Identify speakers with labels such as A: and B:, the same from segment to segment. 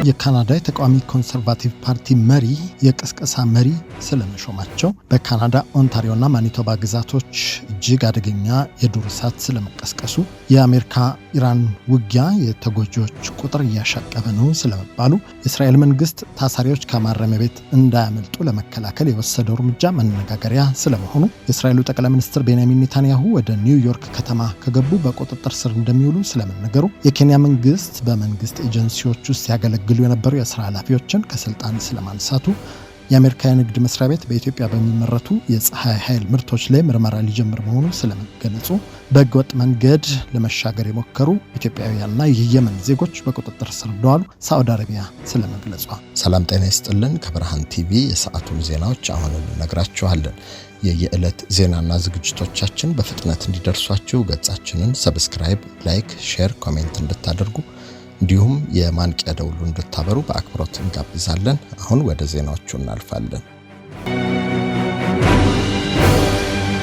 A: የካናዳ የተቃዋሚ ኮንሰርቫቲቭ ፓርቲ መሪ የቅስቀሳ መሪ ስለመሾማቸው፣ በካናዳ ኦንታሪዮና ማኒቶባ ግዛቶች እጅግ አደገኛ የዱር እሳት ስለመቀስቀሱ፣ የአሜሪካ ኢራን ውጊያ የተጎጂዎች ቁጥር እያሻቀበ ነው ስለመባሉ፣ የእስራኤል መንግስት ታሳሪዎች ከማረሚያ ቤት እንዳያመልጡ ለመከላከል የወሰደው እርምጃ መነጋገሪያ ስለመሆኑ፣ የእስራኤሉ ጠቅላይ ሚኒስትር ቤንያሚን ኔታንያሁ ወደ ኒውዮርክ ከተማ ከገቡ በቁጥጥር ስር እንደሚውሉ ስለመነገሩ፣ የኬንያ መንግስት በመንግስት ኤጀንሲዎች ውስጥ ያገለግሉ የነበሩ የስራ ኃላፊዎችን ከስልጣን ስለማንሳቱ፣ የአሜሪካ የንግድ መስሪያ ቤት በኢትዮጵያ በሚመረቱ የፀሐይ ኃይል ምርቶች ላይ ምርመራ ሊጀምር መሆኑ ስለመገለጹ፣ በህገወጥ መንገድ ለመሻገር የሞከሩ ኢትዮጵያውያንና የየመን ዜጎች በቁጥጥር ስር እንደዋሉ ሳዑዲ አረቢያ ስለመግለጿ። ሰላም ጤና ይስጥልን። ከብርሃን ቲቪ የሰዓቱን ዜናዎች አሁን እንነግራችኋለን። የየዕለት ዜናና ዝግጅቶቻችን በፍጥነት እንዲደርሷችሁ ገጻችንን ሰብስክራይብ፣ ላይክ፣ ሼር፣ ኮሜንት እንድታደርጉ እንዲሁም የማንቂያ ደውሉ እንድታበሩ በአክብሮት እንጋብዛለን። አሁን ወደ ዜናዎቹ እናልፋለን።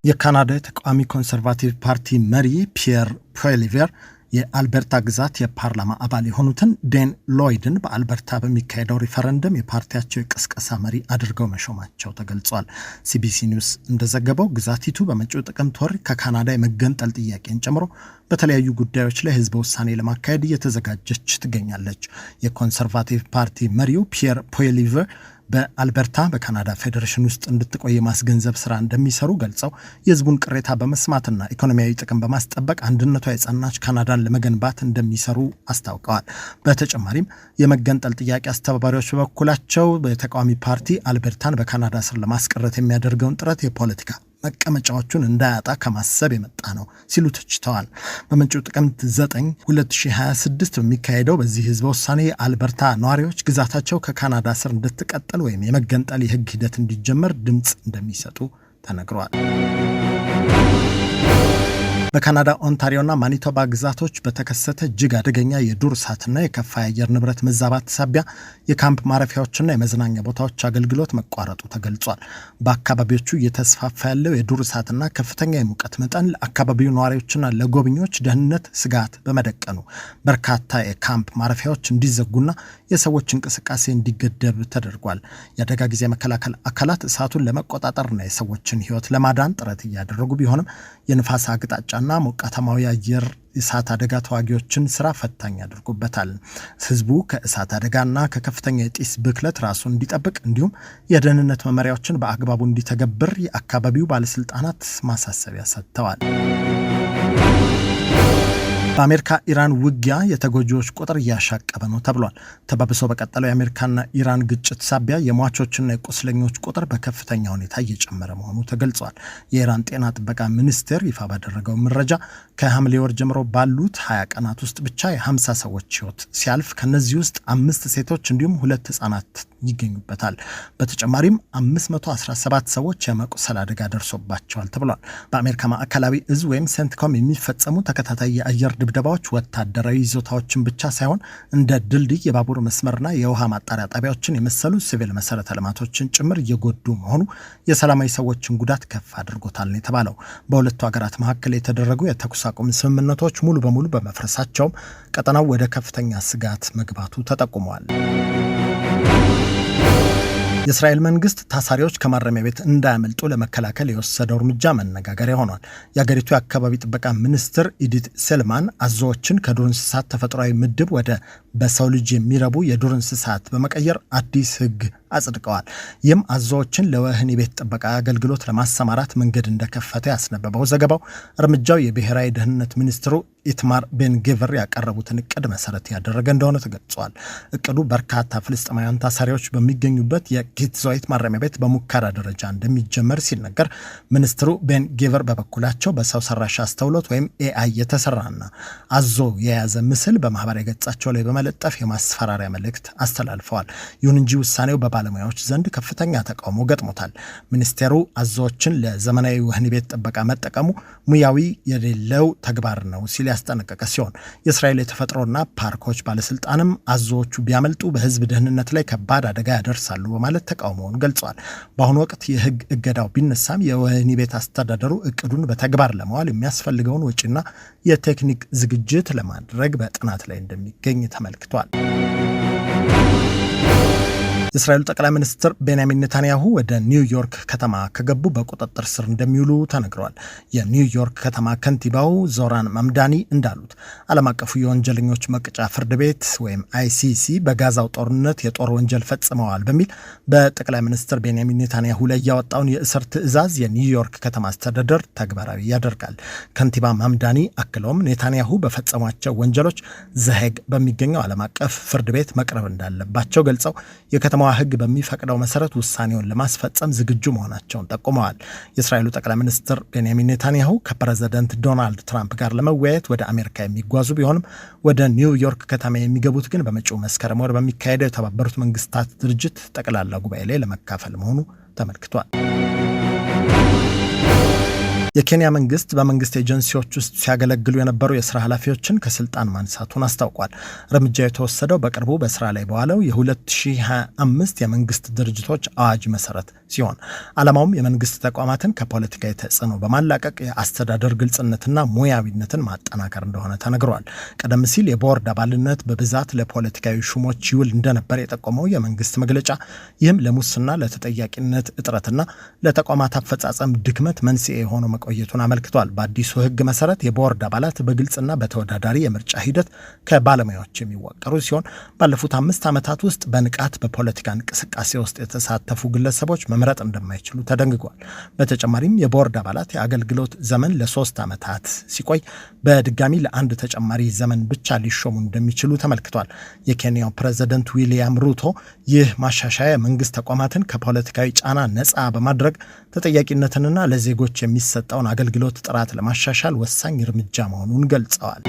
A: የካናዳ የተቃዋሚ ኮንሰርቫቲቭ ፓርቲ መሪ ፒየር ፖይሊቨር የአልበርታ ግዛት የፓርላማ አባል የሆኑትን ዴን ሎይድን በአልበርታ በሚካሄደው ሪፈረንደም የፓርቲያቸው የቅስቀሳ መሪ አድርገው መሾማቸው ተገልጿል። ሲቢሲ ኒውስ እንደዘገበው ግዛቲቱ በመጪው ጥቅምት ወር ከካናዳ የመገንጠል ጥያቄን ጨምሮ በተለያዩ ጉዳዮች ላይ ህዝበ ውሳኔ ለማካሄድ እየተዘጋጀች ትገኛለች። የኮንሰርቫቲቭ ፓርቲ መሪው ፒየር ፖይሊቨር በአልበርታ በካናዳ ፌዴሬሽን ውስጥ እንድትቆይ ማስገንዘብ ስራ እንደሚሰሩ ገልጸው የህዝቡን ቅሬታ በመስማትና ኢኮኖሚያዊ ጥቅም በማስጠበቅ አንድነቷ የጸናች ካናዳን ለመገንባት እንደሚሰሩ አስታውቀዋል። በተጨማሪም የመገንጠል ጥያቄ አስተባባሪዎች በበኩላቸው በተቃዋሚ ፓርቲ አልበርታን በካናዳ ስር ለማስቀረት የሚያደርገውን ጥረት የፖለቲካ መቀመጫዎቹን እንዳያጣ ከማሰብ የመጣ ነው ሲሉ ተችተዋል። በመጪው ጥቅምት 9 2026 በሚካሄደው በዚህ ህዝበ ውሳኔ የአልበርታ ነዋሪዎች ግዛታቸው ከካናዳ ስር እንድትቀጥል ወይም የመገንጠል የህግ ሂደት እንዲጀመር ድምፅ እንደሚሰጡ ተነግሯል። በካናዳ ኦንታሪዮና ማኒቶባ ግዛቶች በተከሰተ እጅግ አደገኛ የዱር እሳትና የከፋ የአየር ንብረት መዛባት ሳቢያ የካምፕ ማረፊያዎችና የመዝናኛ ቦታዎች አገልግሎት መቋረጡ ተገልጿል። በአካባቢዎቹ እየተስፋፋ ያለው የዱር እሳትና ከፍተኛ የሙቀት መጠን ለአካባቢው ነዋሪዎችና ለጎብኚዎች ደህንነት ስጋት በመደቀኑ በርካታ የካምፕ ማረፊያዎች እንዲዘጉና የሰዎች እንቅስቃሴ እንዲገደብ ተደርጓል። የአደጋ ጊዜ መከላከል አካላት እሳቱን ለመቆጣጠርና የሰዎችን ህይወት ለማዳን ጥረት እያደረጉ ቢሆንም የንፋስ አቅጣጫ እና ሞቃታማው የአየር እሳት አደጋ ተዋጊዎችን ስራ ፈታኝ አድርጎበታል። ህዝቡ ከእሳት አደጋና ከከፍተኛ የጢስ ብክለት ራሱን እንዲጠብቅ እንዲሁም የደህንነት መመሪያዎችን በአግባቡ እንዲተገብር የአካባቢው ባለስልጣናት ማሳሰቢያ ሰጥተዋል። በአሜሪካ ኢራን ውጊያ የተጎጂዎች ቁጥር እያሻቀበ ነው ተብሏል። ተባብሶ በቀጠለው የአሜሪካና ኢራን ግጭት ሳቢያ የሟቾችና የቁስለኞች ቁጥር በከፍተኛ ሁኔታ እየጨመረ መሆኑ ተገልጿል። የኢራን ጤና ጥበቃ ሚኒስቴር ይፋ ባደረገው መረጃ ከሐምሌ ወር ጀምሮ ባሉት 20 ቀናት ውስጥ ብቻ የ50 ሰዎች ህይወት ሲያልፍ ከነዚህ ውስጥ 5 ሴቶች እንዲሁም 2 ህጻናት ይገኙበታል። በተጨማሪም 517 ሰዎች የመቁሰል አደጋ ደርሶባቸዋል ተብሏል። በአሜሪካ ማዕከላዊ እዝ ወይም ሴንትኮም የሚፈጸሙ ተከታታይ የአየር ድብደባዎች ወታደራዊ ይዞታዎችን ብቻ ሳይሆን እንደ ድልድይ፣ የባቡር መስመርና የውሃ ማጣሪያ ጣቢያዎችን የመሰሉ ሲቪል መሰረተ ልማቶችን ጭምር እየጎዱ መሆኑ የሰላማዊ ሰዎችን ጉዳት ከፍ አድርጎታል ነው የተባለው። በሁለቱ ሀገራት መካከል የተደረጉ የተኩስ አቁም ስምምነቶች ሙሉ በሙሉ በመፍረሳቸውም ቀጠናው ወደ ከፍተኛ ስጋት መግባቱ ተጠቁሟል። የእስራኤል መንግስት ታሳሪዎች ከማረሚያ ቤት እንዳያመልጡ ለመከላከል የወሰደው እርምጃ መነጋገሪያ ሆኗል። የአገሪቱ የአካባቢ ጥበቃ ሚኒስትር ኢዲት ሴልማን አዞዎችን ከዱር እንስሳት ተፈጥሯዊ ምድብ ወደ በሰው ልጅ የሚረቡ የዱር እንስሳት በመቀየር አዲስ ህግ አጽድቀዋል። ይህም አዞዎችን ለወህኒ ቤት ጥበቃ አገልግሎት ለማሰማራት መንገድ እንደከፈተ ያስነበበው ዘገባው እርምጃው የብሔራዊ ደህንነት ሚኒስትሩ ኢትማር ቤን ግቪር ያቀረቡትን እቅድ መሰረት ያደረገ እንደሆነ ተገልጿል። እቅዱ በርካታ ፍልስጤማውያን ታሳሪዎች በሚገኙበት የኪትዞይት ማረሚያ ቤት በሙከራ ደረጃ እንደሚጀመር ሲነገር፣ ሚኒስትሩ ቤን ግቪር በበኩላቸው በሰው ሰራሽ አስተውሎት ወይም ኤአይ የተሰራና አዞ የያዘ ምስል በማህበራዊ ገጻቸው ላይ በመለጠፍ የማስፈራሪያ መልእክት አስተላልፈዋል። ይሁን እንጂ ውሳኔው በባለሙያዎች ዘንድ ከፍተኛ ተቃውሞ ገጥሞታል። ሚኒስቴሩ አዞዎችን ለዘመናዊ ወህኒ ቤት ጥበቃ መጠቀሙ ሙያዊ የሌለው ተግባር ነው ሲል ያስጠነቀቀ ሲሆን የእስራኤል የተፈጥሮና ፓርኮች ባለስልጣንም አዞዎቹ ቢያመልጡ በህዝብ ደህንነት ላይ ከባድ አደጋ ያደርሳሉ በማለት ተቃውሞውን ገልጿል። በአሁኑ ወቅት የህግ እገዳው ቢነሳም የወህኒ ቤት አስተዳደሩ እቅዱን በተግባር ለማዋል የሚያስፈልገውን ወጪና የቴክኒክ ዝግጅት ለማድረግ በጥናት ላይ እንደሚገኝ ተመልክቷል። የእስራኤሉ ጠቅላይ ሚኒስትር ቤንያሚን ኔታንያሁ ወደ ኒውዮርክ ከተማ ከገቡ በቁጥጥር ስር እንደሚውሉ ተነግረዋል። የኒውዮርክ ከተማ ከንቲባው ዞራን ማምዳኒ እንዳሉት ዓለም አቀፉ የወንጀለኞች መቅጫ ፍርድ ቤት ወይም ICC በጋዛው ጦርነት የጦር ወንጀል ፈጽመዋል በሚል በጠቅላይ ሚኒስትር ቤንያሚን ኔታንያሁ ላይ ያወጣውን የእስር ትዕዛዝ የኒውዮርክ ከተማ አስተዳደር ተግባራዊ ያደርጋል። ከንቲባ ማምዳኒ አክለውም ኔታንያሁ በፈጸሟቸው ወንጀሎች ዘሄግ በሚገኘው ዓለም አቀፍ ፍርድ ቤት መቅረብ እንዳለባቸው ገልጸው የከተማዋ ሕግ በሚፈቅደው መሰረት ውሳኔውን ለማስፈጸም ዝግጁ መሆናቸውን ጠቁመዋል። የእስራኤሉ ጠቅላይ ሚኒስትር ቤንያሚን ኔታንያሁ ከፕሬዝዳንት ዶናልድ ትራምፕ ጋር ለመወያየት ወደ አሜሪካ የሚጓዙ ቢሆንም ወደ ኒውዮርክ ከተማ የሚገቡት ግን በመጪው መስከረም ወር በሚካሄደው የተባበሩት መንግስታት ድርጅት ጠቅላላ ጉባኤ ላይ ለመካፈል መሆኑ ተመልክቷል። የኬንያ መንግስት በመንግስት ኤጀንሲዎች ውስጥ ሲያገለግሉ የነበሩ የስራ ኃላፊዎችን ከስልጣን ማንሳቱን አስታውቋል። እርምጃው የተወሰደው በቅርቡ በስራ ላይ በዋለው የ2025 የመንግስት ድርጅቶች አዋጅ መሰረት ሲሆን ዓላማውም የመንግስት ተቋማትን ከፖለቲካዊ ተጽዕኖ በማላቀቅ የአስተዳደር ግልጽነትና ሙያዊነትን ማጠናከር እንደሆነ ተነግሯል። ቀደም ሲል የቦርድ አባልነት በብዛት ለፖለቲካዊ ሹሞች ይውል እንደነበር የጠቆመው የመንግስት መግለጫ ይህም ለሙስና፣ ለተጠያቂነት እጥረትና ለተቋማት አፈጻጸም ድክመት መንስኤ ሆኖ መቆየቱን አመልክቷል። በአዲሱ ህግ መሰረት የቦርድ አባላት በግልጽና በተወዳዳሪ የምርጫ ሂደት ከባለሙያዎች የሚወቀሩ ሲሆን ባለፉት 5 ዓመታት ውስጥ በንቃት በፖለቲካ እንቅስቃሴ ውስጥ የተሳተፉ ግለሰቦች መምረጥ እንደማይችሉ ተደንግጓል። በተጨማሪም የቦርድ አባላት የአገልግሎት ዘመን ለ3 ዓመታት ሲቆይ በድጋሚ ለአንድ ተጨማሪ ዘመን ብቻ ሊሾሙ እንደሚችሉ ተመልክቷል። የኬንያው ፕሬዝዳንት ዊሊያም ሩቶ ይህ ማሻሻያ መንግስት ተቋማትን ከፖለቲካዊ ጫና ነፃ በማድረግ ተጠያቂነትንና ለዜጎች የሚሰጠውን አገልግሎት ጥራት ለማሻሻል ወሳኝ እርምጃ መሆኑን ገልጸዋል።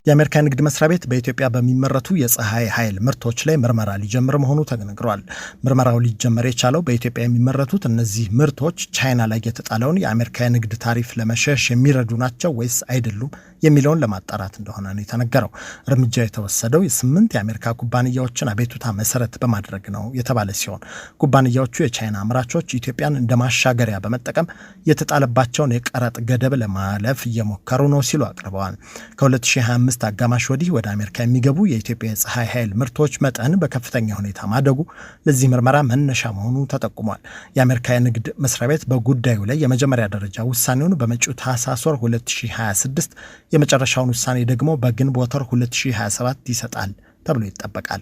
A: የአሜሪካ ንግድ መስሪያ ቤት በኢትዮጵያ በሚመረቱ የፀሐይ ኃይል ምርቶች ላይ ምርመራ ሊጀምር መሆኑ ተነግሯል። ምርመራው ሊጀመር የቻለው በኢትዮጵያ የሚመረቱት እነዚህ ምርቶች ቻይና ላይ የተጣለውን የአሜሪካ የንግድ ታሪፍ ለመሸሽ የሚረዱ ናቸው ወይስ አይደሉም የሚለውን ለማጣራት እንደሆነ ነው የተነገረው። እርምጃው የተወሰደው የ8 የአሜሪካ ኩባንያዎችን አቤቱታ መሰረት በማድረግ ነው የተባለ ሲሆን ኩባንያዎቹ የቻይና አምራቾች ኢትዮጵያን እንደ ማሻገሪያ በመጠቀም የተጣለባቸውን የቀረጥ ገደብ ለማለፍ እየሞከሩ ነው ሲሉ አቅርበዋል። ከ2025 አጋማሽ ወዲህ ወደ አሜሪካ የሚገቡ የኢትዮጵያ የፀሐይ ኃይል ምርቶች መጠን በከፍተኛ ሁኔታ ማደጉ ለዚህ ምርመራ መነሻ መሆኑ ተጠቁሟል። የአሜሪካ የንግድ መስሪያ ቤት በጉዳዩ ላይ የመጀመሪያ ደረጃ ውሳኔውን በመጪው ታህሳስ ወር 2026 የመጨረሻውን ውሳኔ ደግሞ በግንቦት ወር 2027 ይሰጣል ተብሎ ይጠበቃል።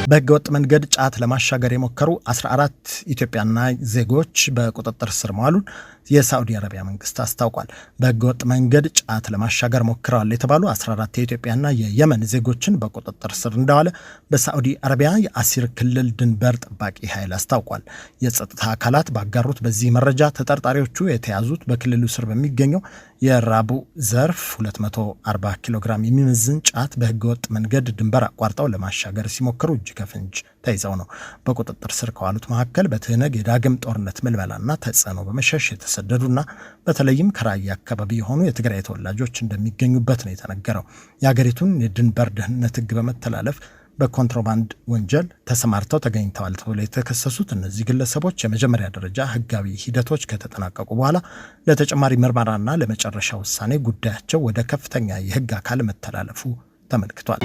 A: በህገወጥ መንገድ ጫት ለማሻገር የሞከሩ 14 ኢትዮጵያና ዜጎች በቁጥጥር ስር መዋሉን የሳዑዲ አረቢያ መንግስት አስታውቋል። በህገወጥ መንገድ ጫት ለማሻገር ሞክረዋል የተባሉ 14 የኢትዮጵያና የየመን ዜጎችን በቁጥጥር ስር እንደዋለ በሳዑዲ አረቢያ የአሲር ክልል ድንበር ጠባቂ ኃይል አስታውቋል። የጸጥታ አካላት ባጋሩት በዚህ መረጃ ተጠርጣሪዎቹ የተያዙት በክልሉ ስር በሚገኘው የራቡ ዘርፍ 240 ኪሎ ግራም የሚመዝን ጫት በህገወጥ መንገድ ድንበር አቋርጠው ለማሻገር ሲሞክሩ እጅ ከፍንጅ ተይዘው ነው። በቁጥጥር ስር ከዋሉት መካከል በትህነግ የዳግም ጦርነት ምልመላና ተጽዕኖ በመሸሽ የተሰደዱና በተለይም ከራያ አካባቢ የሆኑ የትግራይ ተወላጆች እንደሚገኙበት ነው የተነገረው። የሀገሪቱን የድንበር ደህንነት ህግ በመተላለፍ በኮንትሮባንድ ወንጀል ተሰማርተው ተገኝተዋል ተብሎ የተከሰሱት እነዚህ ግለሰቦች የመጀመሪያ ደረጃ ህጋዊ ሂደቶች ከተጠናቀቁ በኋላ ለተጨማሪ ምርመራና ለመጨረሻ ውሳኔ ጉዳያቸው ወደ ከፍተኛ የህግ አካል መተላለፉ ተመልክቷል።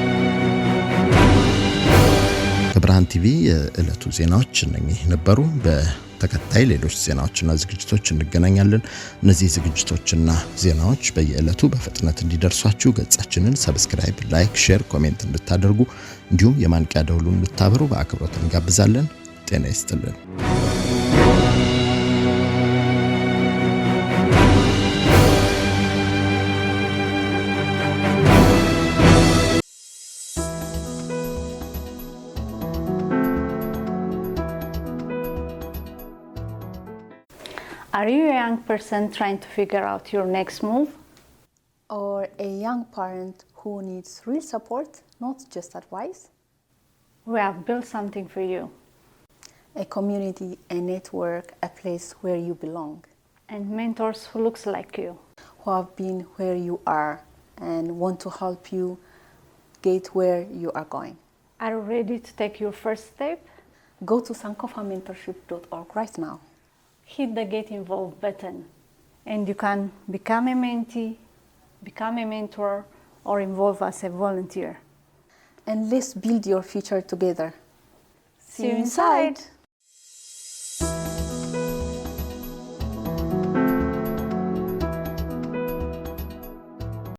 A: ከብርሃን ቲቪ የዕለቱ ዜናዎች እነኚህ ነበሩ። በተከታይ ሌሎች ዜናዎችና ዝግጅቶች እንገናኛለን። እነዚህ ዝግጅቶችና ዜናዎች በየዕለቱ በፍጥነት እንዲደርሷችሁ ገጻችንን ሰብስክራይብ፣ ላይክ፣ ሼር፣ ኮሜንት እንድታደርጉ እንዲሁም የማንቂያ ደውሉን እንድታበሩ በአክብሮት እንጋብዛለን። ጤና ይስጥልን።
B: Are you a young person trying to figure out your next move?
C: Or a young parent who needs real support, not just advice?
B: We have built something for you.
C: A community, a network, a place where you belong.
B: And mentors who looks like you.
C: Who have been where you are and want to help you get where you are going.
B: Are you ready to take your first step?
C: Go to sankofamentorship.org right now.
B: Hit the Get Involved button and you can become a mentee, become a mentor, or involve as a volunteer.
C: and let's build your future together.
B: See you inside.